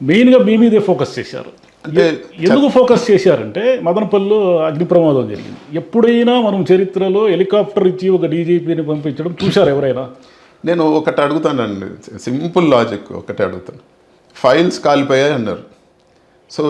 మెయిన్గా మీ మీదే ఫోకస్ చేశారు. అంటే ఎందుకు ఫోకస్ చేశారంటే మదనపల్లిలో అగ్ని ప్రమాదం జరిగింది. ఎప్పుడైనా మనం చరిత్రలో హెలికాప్టర్ ఇచ్చి ఒక డీజీపీని పంపించడం చూశారు ఎవరైనా? నేను ఒకటి అడుగుతానండి, సింపుల్ లాజిక్ ఒకటి అడుగుతాను. ఫైల్స్ కాలిపోయాయి అన్నారు. సో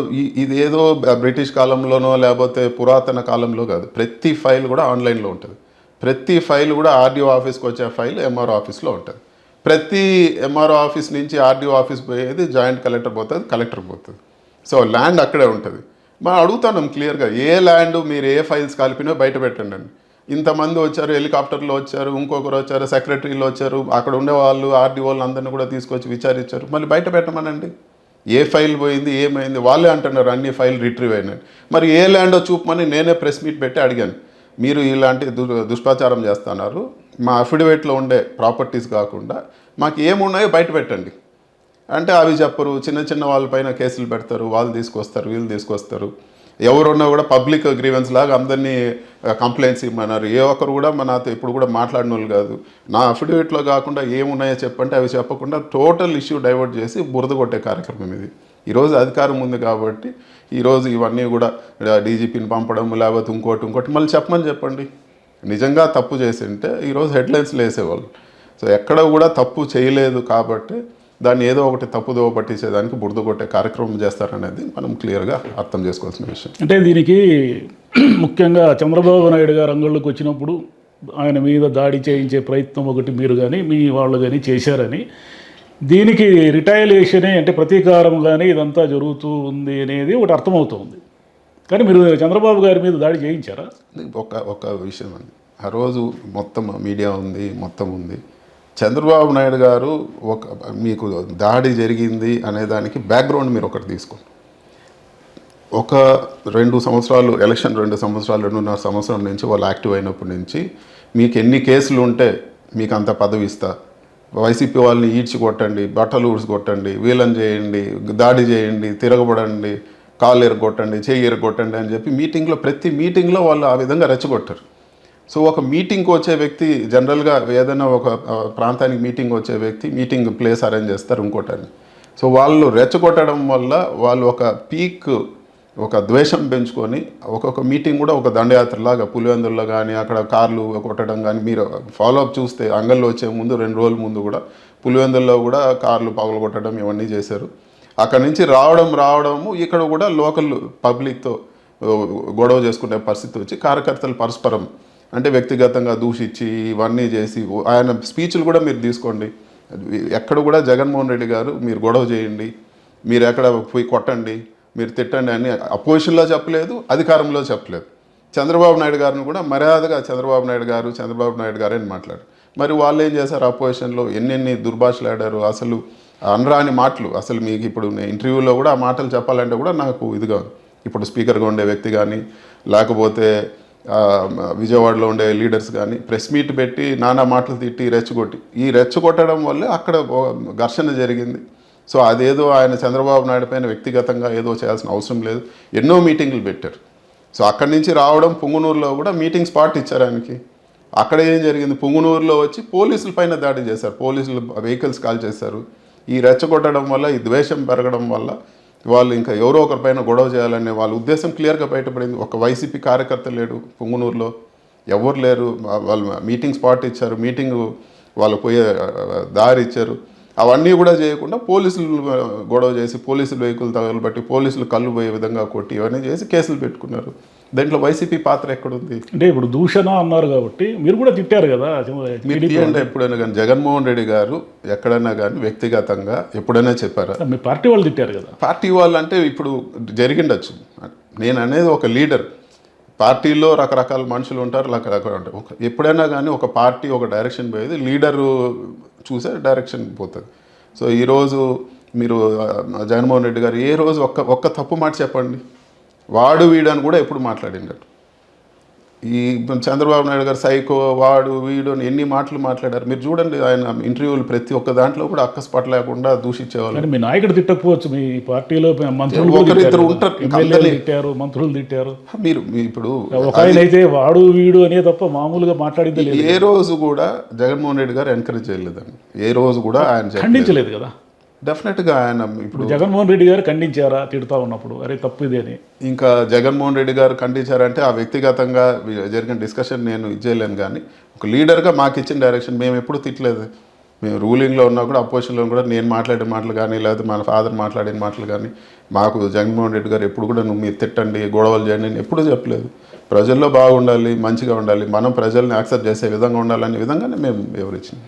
ఇది ఏదో బ్రిటిష్ కాలంలోనో లేకపోతే పురాతన కాలంలో కాదు, ప్రతి ఫైల్ కూడా ఆన్లైన్లో ఉంటుంది. ప్రతి ఫైల్ కూడా ఆర్డీఓ ఆఫీస్కి వచ్చే ఫైల్ ఎంఆర్ఓ ఆఫీస్లో ఉంటుంది. ప్రతి ఎంఆర్ఓ ఆఫీస్ నుంచి ఆర్డీఓ ఆఫీస్ పోయేది జాయింట్ కలెక్టర్ పోతుంది, కలెక్టర్ పోతుంది. సో ల్యాండ్ అక్కడే ఉంటుంది. మనం అడుగుతున్నాం క్లియర్గా, ఏ ల్యాండ్ మీరు ఏ ఫైల్స్ కాలిపినో బయట పెట్టండి అని. ఇంతమంది వచ్చారు, హెలికాప్టర్లో వచ్చారు, ఇంకొకరు వచ్చారు, సెక్రటరీలు వచ్చారు, అక్కడ ఉండే వాళ్ళు ఆర్డీఓలు అందరినీ కూడా తీసుకొచ్చి విచారించారు. మళ్ళీ బయట పెట్టమనండి. ఏ ఫైల్ పోయింది, ఏమైంది, వాళ్ళే అంటున్నారు అన్ని ఫైల్ రిట్రీవ్ అయినాయి. మరి ఏ ల్యాండో చూపమని నేనే ప్రెస్ మీట్ పెట్టి అడిగాను. మీరు ఇలాంటి దుష్ప్రచారం చేస్తున్నారు, మా అఫిడవిట్లో ఉండే ప్రాపర్టీస్ కాకుండా మాకు ఏమున్నాయో బయట పెట్టండి అంటే అవి చెప్పరు. చిన్న చిన్న వాళ్ళపైన కేసులు పెడతారు, వాళ్ళు తీసుకొస్తారు, వీళ్ళు తీసుకొస్తారు. ఎవరున్నా కూడా పబ్లిక్ గ్రీవెన్స్ లాగా అందరినీ కంప్లైంట్స్ ఇవ్వమన్నారు. ఏ ఒక్కరు కూడా నాతో ఇప్పుడు కూడా మాట్లాడిన వాళ్ళు కాదు. నా అఫిడవిట్లో కాకుండా ఏమున్నాయో చెప్పంటే అవి చెప్పకుండా టోటల్ ఇష్యూ డైవర్ట్ చేసి బురద కొట్టే కార్యక్రమం ఇది. ఈరోజు అధికారం ఉంది కాబట్టి ఈరోజు ఇవన్నీ కూడా డీజీపీని పంపడం లేకపోతే ఇంకోటి మళ్ళీ చెప్పండి. నిజంగా తప్పు చేసి ఉంటే ఈరోజు హెడ్లైన్స్లో వేసేవాళ్ళు. సో ఎక్కడ కూడా తప్పు చేయలేదు కాబట్టి దాన్ని ఏదో ఒకటి తప్పుదోవ పట్టించేదానికి బురద కొట్టే కార్యక్రమం చేస్తారనేది మనం క్లియర్గా అర్థం చేసుకోవాల్సిన విషయం. అంటే దీనికి ముఖ్యంగా చంద్రబాబు నాయుడు గారు రంగంలోకి వచ్చినప్పుడు ఆయన మీద దాడి చేయించే ప్రయత్నం ఒకటి మీరు కానీ మీ వాళ్ళు కానీ చేశారని, దీనికి రిటైలేషనే అంటే ప్రతీకారం కానీ ఇదంతా జరుగుతూ ఉంది అనేది ఒకటి అర్థమవుతుంది. కానీ మీరు చంద్రబాబు గారి మీద దాడి చేయించారా? ఒక విషయం అండి, ఆ రోజు మొత్తం మీడియా ఉంది, మొత్తం ఉంది. చంద్రబాబు నాయుడు గారు మీకు దాడి జరిగింది అనేదానికి బ్యాక్గ్రౌండ్ మీరు ఒకటి తీసుకోండి. ఒక 2 సంవత్సరాలు ఎలక్షన్ 2.5 సంవత్సరం నుంచి వాళ్ళు యాక్టివ్ అయినప్పటి నుంచి మీకు ఎన్ని కేసులు ఉంటే మీకు అంత పదవి ఇస్తా, వైసీపీ వాళ్ళని ఈడ్చి కొట్టండి, బట్టలు ఊడ్చి కొట్టండి, వీళ్ళని చేయండి, దాడి చేయండి, తిరగబడండి, కాళ్ళు ఎరగొట్టండి, చెయ్యి ఎరగొట్టండి అని చెప్పి మీటింగ్లో ప్రతి మీటింగ్లో వాళ్ళు ఆ విధంగా రెచ్చగొట్టారు. సో ఒక మీటింగ్కి వచ్చే వ్యక్తి జనరల్గా ఏదైనా ఒక ప్రాంతానికి మీటింగ్ వచ్చే వ్యక్తి మీటింగ్ ప్లేస్ అరేంజ్ చేస్తారు ఇంకోటని. సో వాళ్ళు రెచ్చగొట్టడం వల్ల వాళ్ళు ఒక ద్వేషం పెంచుకొని ఒక్కొక్క మీటింగ్ కూడా ఒక దండయాత్రలాగా పులివెందుల్లో కానీ అక్కడ కార్లు కొట్టడం కానీ మీరు ఫాలోఅప్ చూస్తే అంగల్లో వచ్చే ముందు 2 రోజుల ముందు కూడా పులివెందుల్లో కూడా కార్లు పగలగొట్టడం ఇవన్నీ చేశారు. అక్కడి నుంచి రావడము ఇక్కడ కూడా లోకల్ పబ్లిక్తో గొడవ చేసుకునే పరిస్థితి వచ్చి కార్యకర్తలు పరస్పరం అంటే వ్యక్తిగతంగా దూషించి ఇవన్నీ చేసి ఆయన స్పీచ్లు కూడా మీరు తీసుకోండి. ఎక్కడ కూడా జగన్మోహన్ రెడ్డి గారు మీరు గొడవ చేయండి, మీరు ఎక్కడ పోయి కొట్టండి, మీరు తిట్టండి అని అపోజిషన్లో చెప్పలేదు, అధికారంలో చెప్పలేదు. చంద్రబాబు నాయుడు గారిని కూడా మర్యాదగా చంద్రబాబు నాయుడు గారు అని మాట్లాడు. మరి వాళ్ళు ఏం చేశారు, అపోజిషన్లో ఎన్నెన్ని దుర్భాషలు ఆడారు, అసలు అనరాని మాటలు. అసలు మీకు ఇప్పుడు ఇంటర్వ్యూలో కూడా ఆ మాటలు చెప్పాలంటే కూడా నాకు ఇదిగా ఇప్పుడు స్పీకర్గా ఉండే వ్యక్తి కానీ లేకపోతే విజయవాడలో ఉండే లీడర్స్ కానీ ప్రెస్ మీట్ పెట్టి నానా మాటలు తిట్టి రెచ్చగొట్టడం వల్లే అక్కడ ఘర్షణ జరిగింది. సో అదేదో ఆయన చంద్రబాబు నాయుడు పైన వ్యక్తిగతంగా ఏదో చేయాల్సిన అవసరం లేదు, ఎన్నో మీటింగ్లు పెట్టారు. సో అక్కడి నుంచి రావడం పుంగనూరులో కూడా మీటింగ్ స్పాట్ ఇచ్చారు ఆయనకి. అక్కడ ఏం జరిగింది, పుంగనూరులో వచ్చి పోలీసుల పైన దాడి చేశారు, పోలీసులు వెహికల్స్ కాల్ చేశారు. ఈ రెచ్చగొట్టడం వల్ల ఈ ద్వేషం పెరగడం వల్ల వాళ్ళు ఇంకా ఎవరో ఒకరిపైన గొడవ చేయాలనే వాళ్ళ ఉద్దేశం క్లియర్గా బయటపడింది. ఒక వైసీపీ కార్యకర్త లేడు పుంగనూరులో, ఎవరు లేరు. వాళ్ళు మీటింగ్ స్పాట్ ఇచ్చారు, మీటింగ్ వాళ్ళు పోయే దారి ఇచ్చారు. అవన్నీ కూడా చేయకుండా పోలీసులు గొడవ చేసి పోలీసులు వెహికల్ తగలబట్టి పోలీసులు కళ్ళు పోయే విధంగా కొట్టి ఇవన్నీ చేసి కేసులు పెట్టుకున్నారు. దాంట్లో వైసీపీ పాత్ర ఎక్కడుంది? అంటే ఇప్పుడు దూషణ అన్నారు కాబట్టి మీరు కూడా తిట్టారు కదా. మీరు ఎప్పుడైనా కానీ జగన్మోహన్ రెడ్డి గారు ఎక్కడైనా కానీ వ్యక్తిగతంగా ఎప్పుడైనా చెప్పారా? మీ పార్టీ వాళ్ళు తిట్టారు కదా. పార్టీ వాళ్ళు అంటే ఇప్పుడు జరిగిండొచ్చు. నేను అనేది ఒక లీడర్, పార్టీలో రకరకాల మనుషులు ఉంటారు, రకరకాల ఉంటారు. ఎప్పుడైనా కానీ ఒక పార్టీ ఒక డైరెక్షన్ పోయేది లీడరు చూసే డైరెక్షన్ పోతుంది. సో ఈరోజు మీరు జగన్మోహన్ రెడ్డి గారు ఏ రోజు ఒక్క తప్పు మాట చెప్పండి, వాడు వీడు అని కూడా ఎప్పుడు మాట్లాడిండడు. ఈ చంద్రబాబు నాయుడు గారు సైకో, వాడు వీడు అని ఎన్ని మాటలు మాట్లాడారు మీరు చూడండి. ఆయన ఇంటర్వ్యూలు ప్రతి ఒక్క దాంట్లో కూడా అక్కస్పట్ లేకుండా దూషించేవాళ్ళు. మీ నాయకుడు తిట్టకపోవచ్చు, మీ పార్టీలో మంత్రులు ఒకరిద్దరు ఉంటారు, మంత్రులు తిట్టారు. మీరు ఇప్పుడు ఒక ఆయన అయితే వాడు వీడు అనే తప్ప మామూలుగా మాట్లాడింది లేదు. ఏ రోజు కూడా జగన్మోహన్ రెడ్డి గారు ఎంకరేజ్ చేయలేదండి, ఏ రోజు కూడా ఆయన ఖండించలేదు కదా. డెఫినెట్గా ఆయన ఇప్పుడు జగన్మోహన్ రెడ్డి గారు ఖండించారా తిడుతా ఉన్నప్పుడు అరే తప్పు ఇది అని? ఇంకా జగన్మోహన్ రెడ్డి గారు ఖండించారంటే ఆ వ్యక్తిగతంగా జరిగిన డిస్కషన్ నేను ఇచ్చేయలేను, కానీ ఒక లీడర్గా మాకు ఇచ్చిన డైరెక్షన్ మేము ఎప్పుడు తిట్టలేదు. మేము రూలింగ్లో ఉన్నా కూడా అపోజిషన్లో కూడా నేను మాట్లాడే మాటలు కానీ లేకపోతే మన ఫాదర్ మాట్లాడిన మాటలు కానీ మాకు జగన్మోహన్ రెడ్డి గారు ఎప్పుడు కూడా నువ్వు మీరు తిట్టండి గొడవలు చేయండి అని ఎప్పుడూ చెప్పలేదు. ప్రజల్లో బాగుండాలి, మంచిగా ఉండాలి, మనం ప్రజల్ని యాక్సెప్ట్ చేసే విధంగా ఉండాలనే విధంగానే మేము వివరించాం.